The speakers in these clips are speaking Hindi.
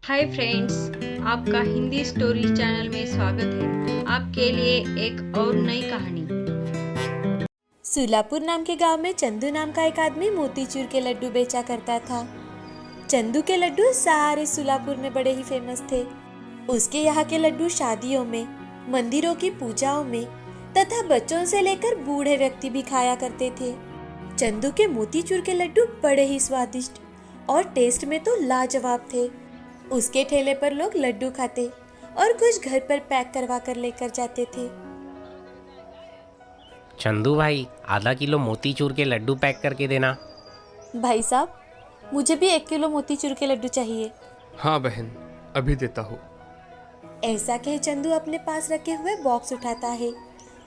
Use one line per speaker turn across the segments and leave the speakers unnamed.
हाय फ्रेंड्स, आपका हिंदी स्टोरी चैनल में स्वागत है। आपके लिए एक और नई कहानी।
सुलापुर नाम के गांव में चंदू नाम का एक आदमी मोतीचूर के लड्डू बेचा करता था। चंदू के लड्डू सारे सुलापुर में बड़े ही फेमस थे। उसके यहाँ के लड्डू शादियों में, मंदिरों की पूजाओं में तथा बच्चों से लेकर बूढ़े व्यक्ति भी खाया करते थे। चंदू के मोतीचूर के लड्डू बड़े ही स्वादिष्ट और टेस्ट में तो लाजवाब थे। उसके ठेले पर लोग लड्डू खाते और कुछ घर पर पैक करवा कर लेकर जाते थे।
चंदू भाई, आधा किलो मोतीचूर के लड्डू पैक करके देना।
भाई साहब, मुझे भी 1 किलो मोतीचूर के लड्डू चाहिए।
हाँ बहन, अभी देता हूँ।
ऐसा कह चंदू अपने पास रखे हुए बॉक्स उठाता है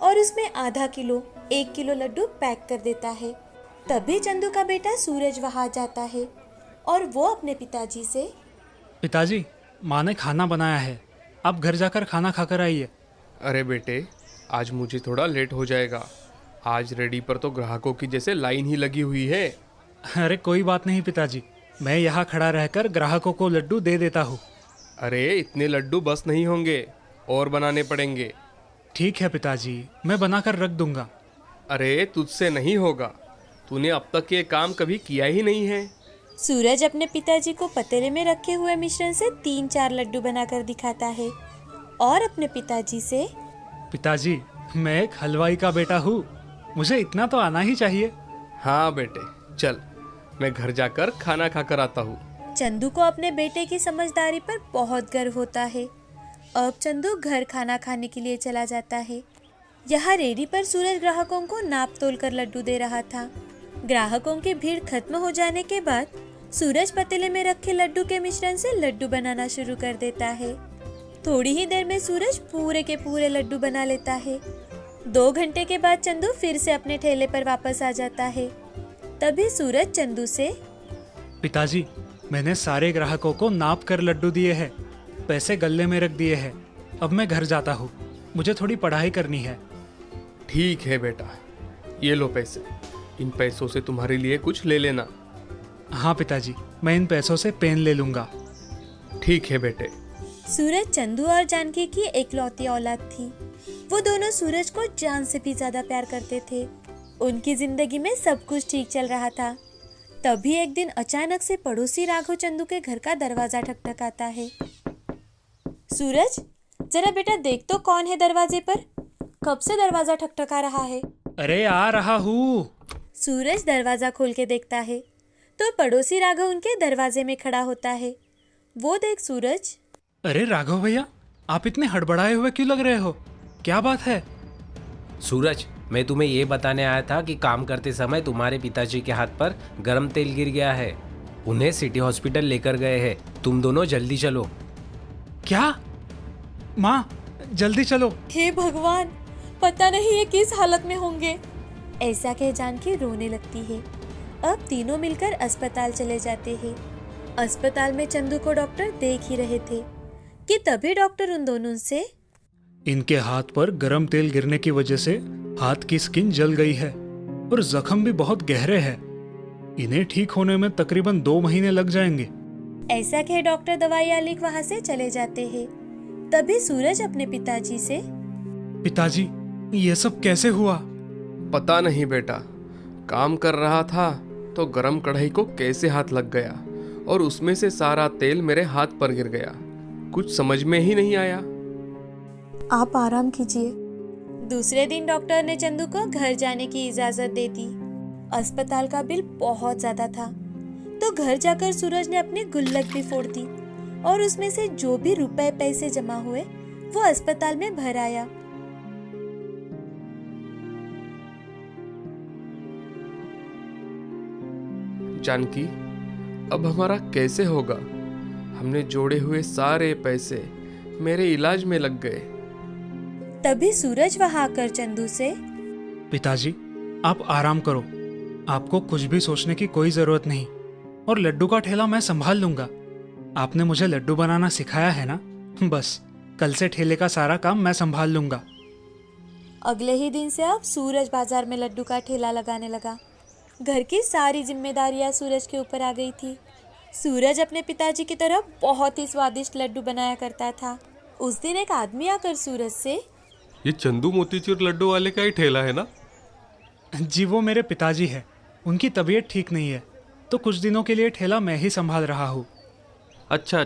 और उसमें आधा किलो 1 किलो लड्डू पैक कर देता है। तभी चंदू का बेटा सूरज वहां जाता है और वो अपने पिताजी से,
पिताजी, माँ ने खाना बनाया है, आप घर जाकर खाना खाकर आइए।
अरे बेटे, आज मुझे थोड़ा लेट हो जाएगा। आज रेडी पर तो ग्राहकों की जैसे लाइन ही लगी हुई है।
अरे कोई बात नहीं पिताजी, मैं यहाँ खड़ा रहकर ग्राहकों को लड्डू दे देता हूँ।
अरे इतने लड्डू बस नहीं होंगे, और बनाने पड़ेंगे।
ठीक है पिताजी, मैं बनाकर रख दूंगा।
अरे तुझसे नहीं होगा, तूने अब तक ये काम कभी किया ही नहीं है।
सूरज अपने पिताजी को पतीले में रखे हुए मिश्रण से 3-4 लड्डू बनाकर दिखाता है और अपने पिताजी से,
पिताजी, मैं एक हलवाई का बेटा हूँ, मुझे इतना तो आना ही चाहिए।
हाँ बेटे, चल मैं घर जाकर खाना खाकर आता हूँ।
चंदू को अपने बेटे की समझदारी पर बहुत गर्व होता है। अब चंदू घर खाना खाने के लिए चला जाता है। यहाँ रेडी पर सूरज ग्राहकों को नाप तोल कर लड्डू दे रहा था। ग्राहकों की भीड़ खत्म हो जाने के बाद सूरज पतीले में रखे लड्डू के मिश्रण से लड्डू बनाना शुरू कर देता है। थोड़ी ही देर में सूरज पूरे के पूरे लड्डू बना लेता है। 2 घंटे के बाद चंदू फिर से अपने ठेले पर वापस आ जाता है। तभी सूरज चंदू से,
पिताजी, मैंने सारे ग्राहकों को नाप कर लड्डू दिए हैं, पैसे गल्ले में रख दिए हैं। अब मैं घर जाता हूँ, मुझे थोड़ी पढ़ाई करनी है।
ठीक है बेटा, ये लो पैसे। इन पैसों से तुम्हारे लिए कुछ ले लेना।
हाँ पिताजी, मैं इन पैसों से पेन ले लूँगा।
ठीक है बेटे।
सूरज चंदू और जानकी की एकलौती औलाद थी। वो दोनों सूरज को जान से भी ज्यादा प्यार करते थे। उनकी जिंदगी में सब कुछ ठीक चल रहा था। तभी एक दिन अचानक से पड़ोसी राघव चंदू के घर का दरवाजा ठकठकाता है। सूरज, जरा बेटा देख तो कौन है दरवाजे पर? कब से दरवाजा ठकठका रहा है?
अरे आ रहा हूँ।
सूरज दरवाजा खोल के देखता है तो पड़ोसी राघव उनके दरवाजे में खड़ा होता है। वो देख सूरज,
अरे राघव भैया, आप इतने हड़बड़ाए हुए क्यों लग रहे हो? क्या बात है?
सूरज, मैं तुम्हें ये बताने आया था कि काम करते समय तुम्हारे पिताजी के हाथ पर गर्म तेल गिर गया है। उन्हें सिटी हॉस्पिटल लेकर गए हैं। तुम दोनों जल्दी चलो।
क्या? माँ, जल्दी चलो।
हे भगवान, पता नहीं ये किस हालत में होंगे। ऐसा कह जानकी रोने लगती है। अब तीनों मिलकर अस्पताल चले जाते हैं। अस्पताल में चंदू को डॉक्टर देख ही रहे थे कि तभी डॉक्टर उन दोनों से,
इनके हाथ पर गरम तेल गिरने की वजह से हाथ की स्किन जल गई है और जख्म भी बहुत गहरे हैं। इन्हें ठीक होने में तकरीबन 2 महीने लग जाएंगे।
ऐसा कह डॉक्टर दवाइयाँ लिख वहाँ से चले जाते हैं। तभी सूरज अपने पिताजी से,
पिताजी, ये सब कैसे हुआ?
पता नहीं बेटा, काम कर रहा था तो गरम कढ़ाई को कैसे हाथ लग गया और उसमें से सारा तेल मेरे हाथ पर गिर गया। कुछ समझ में ही नहीं आया।
आप आराम कीजिए। दूसरे दिन डॉक्टर ने चंदू को घर जाने की इजाजत दे दी। अस्पताल का बिल बहुत ज्यादा था तो घर जाकर सूरज ने अपनी गुल्लक भी फोड़ दी और उसमें से जो भी रुपए पैसे जमा हुए वो अस्पताल में भर आया।
जानकी, अब हमारा कैसे होगा? हमने जोड़े हुए सारे पैसे मेरे इलाज में लग गए।
तभी सूरज वहां आकर चंदू से,
पिताजी, आप आराम करो, आपको कुछ भी सोचने की कोई जरूरत नहीं और लड्डू का ठेला मैं संभाल लूंगा। आपने मुझे लड्डू बनाना सिखाया है ना, बस कल से ठेले का सारा काम मैं संभाल लूंगा।
अगले ही दिन से अब सूरज बाजार में लड्डू का ठेला लगाने लगा। घर की सारी जिम्मेदारियां सूरज के ऊपर आ गई थी। सूरज अपने पिताजी की तरह बहुत ही स्वादिष्ट लड्डू बनाया करता था। उस दिन एक आदमी आकर सूरज से,
ये चंदू मोतीचूर लड्डू वाले का ही ठेला है ना?
जी वो मेरे पिताजी है, उनकी तबीयत ठीक नहीं है तो कुछ दिनों के लिए ठेला मैं ही संभाल रहा हूँ।
अच्छा,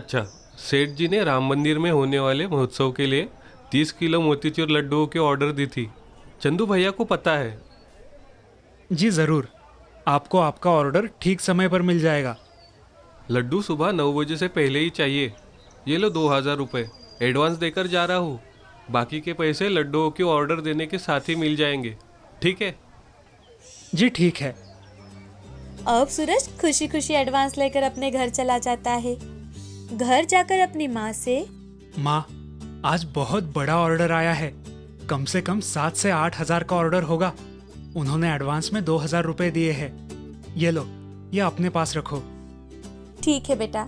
सेठ जी ने राम मंदिर में होने वाले महोत्सव के लिए 30 किलो मोतीचूर लड्डुओं के ऑर्डर दी थी। चंदू भैया को पता है।
जी ज़रूर, आपको आपका ऑर्डर ठीक समय पर मिल जाएगा।
लड्डू सुबह 9 बजे से पहले ही चाहिए। ये लो 2000 रुपये एडवांस देकर जा रहा हूँ। बाकी के पैसे लड्डुओं के ऑर्डर देने के साथ ही मिल जाएंगे, ठीक है?
जी ठीक है।
अब सूरज खुशी खुशी एडवांस लेकर अपने घर चला जाता है। घर जाकर अपनी माँ से,
माँ, आज बहुत बड़ा ऑर्डर आया है, कम से कम 7 से 8 हजार का ऑर्डर होगा। उन्होंने एडवांस में 2000 रुपये दिए हैं। ये लो, ये अपने पास रखो।
ठीक है बेटा,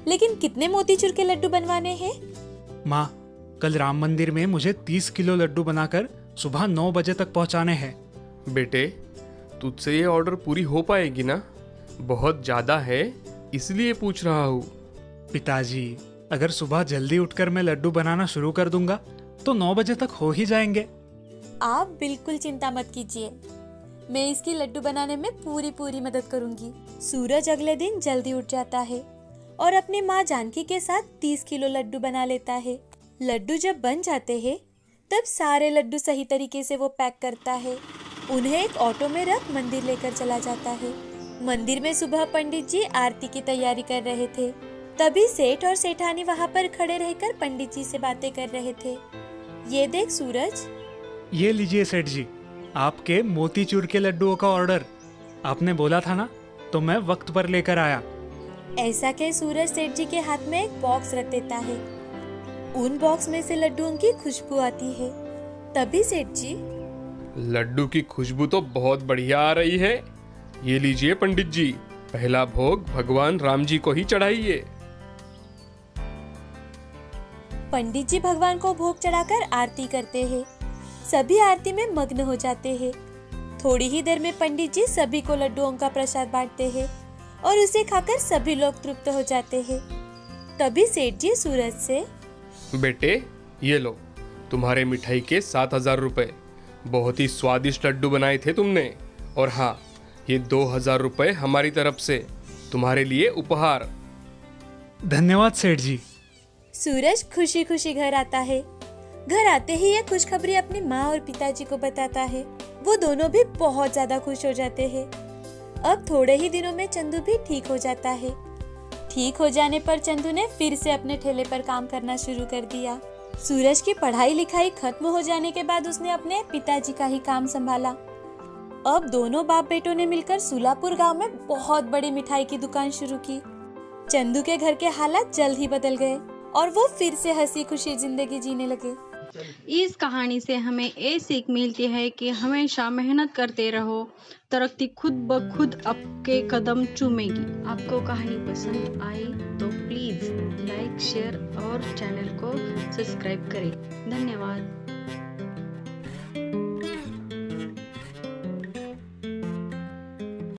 लेकिन कितने मोतीचूर के लड्डू बनवाने हैं?
माँ, कल राम मंदिर में मुझे 30 किलो लड्डू बनाकर सुबह 9 बजे तक पहुँचाने हैं।
बेटे, तुझसे ये ऑर्डर पूरी हो पाएगी ना? बहुत ज़्यादा है, इसलिए पूछ रहा हूँ।
पिताजी, अगर सुबह जल्दी उठकर मैं लड्डू बनाना शुरू कर दूंगा तो 9 बजे तक हो ही जाएंगे।
आप बिल्कुल चिंता मत कीजिए, मैं इसकी लड्डू बनाने में पूरी मदद करूंगी। सूरज अगले दिन जल्दी उठ जाता है और अपनी माँ जानकी के साथ 30 किलो लड्डू बना लेता है। लड्डू जब बन जाते हैं तब सारे लड्डू सही तरीके से वो पैक करता है। उन्हें एक ऑटो में रख मंदिर लेकर चला जाता है। मंदिर में सुबह पंडित जी आरती की तैयारी कर रहे थे। तभी सेठ और सेठानी वहाँ पर खड़े रहकर पंडित जी से बातें कर रहे थे। ये देख सूरज,
ये लीजिए सेठ जी, आपके मोतीचूर के लड्डुओं का ऑर्डर। आपने बोला था ना, तो मैं वक्त पर लेकर आया।
ऐसा कह सूरज सेठ जी के हाथ में एक बॉक्स रख देता है। उन बॉक्स में से लड्डुओं की खुशबू आती है। तभी सेठ जी,
लड्डू की खुशबू तो बहुत बढ़िया आ रही है। ये लीजिए पंडित जी, पहला भोग भगवान राम जी को ही चढ़ाइए।
पंडित जी भगवान को भोग चढ़ाकर आरती करते हैं। सभी आरती में मग्न हो जाते हैं। थोड़ी ही देर में पंडित जी सभी को लड्डुओं का प्रसाद बांटते हैं और उसे खाकर सभी लोग तृप्त हो जाते हैं। तभी सेठ जी सूरज से,
बेटे, ये लो तुम्हारे मिठाई के 7000 रुपये। बहुत ही स्वादिष्ट लड्डू बनाए थे तुमने। और हाँ, ये 2000 रुपये हमारी तरफ से तुम्हारे लिए उपहार।
धन्यवाद सेठ जी।
सूरज खुशी खुशी घर आता है। घर आते ही ये खुशखबरी अपनी माँ और पिताजी को बताता है। वो दोनों भी बहुत ज्यादा खुश हो जाते हैं। अब थोड़े ही दिनों में चंदू भी ठीक हो जाता है। ठीक हो जाने पर चंदू ने फिर से अपने ठेले पर काम करना शुरू कर दिया। सूरज की पढ़ाई लिखाई खत्म हो जाने के बाद उसने अपने पिताजी का ही काम संभाला। अब दोनों बाप बेटों ने मिलकर सुलापुर गांव में बहुत बड़ी मिठाई की दुकान शुरू की। चंदू के घर के हालात जल्द ही बदल गए और वो फिर से हंसी खुशी जिंदगी जीने लगे।
इस कहानी से हमें ये सीख मिलती है कि हमेशा मेहनत करते रहो, तरक्की खुद ब खुद आपके कदम चूमेगी। आपको कहानी पसंद आई तो प्लीज़ लाइक, शेयर और चैनल को सब्सक्राइब करें। धन्यवाद।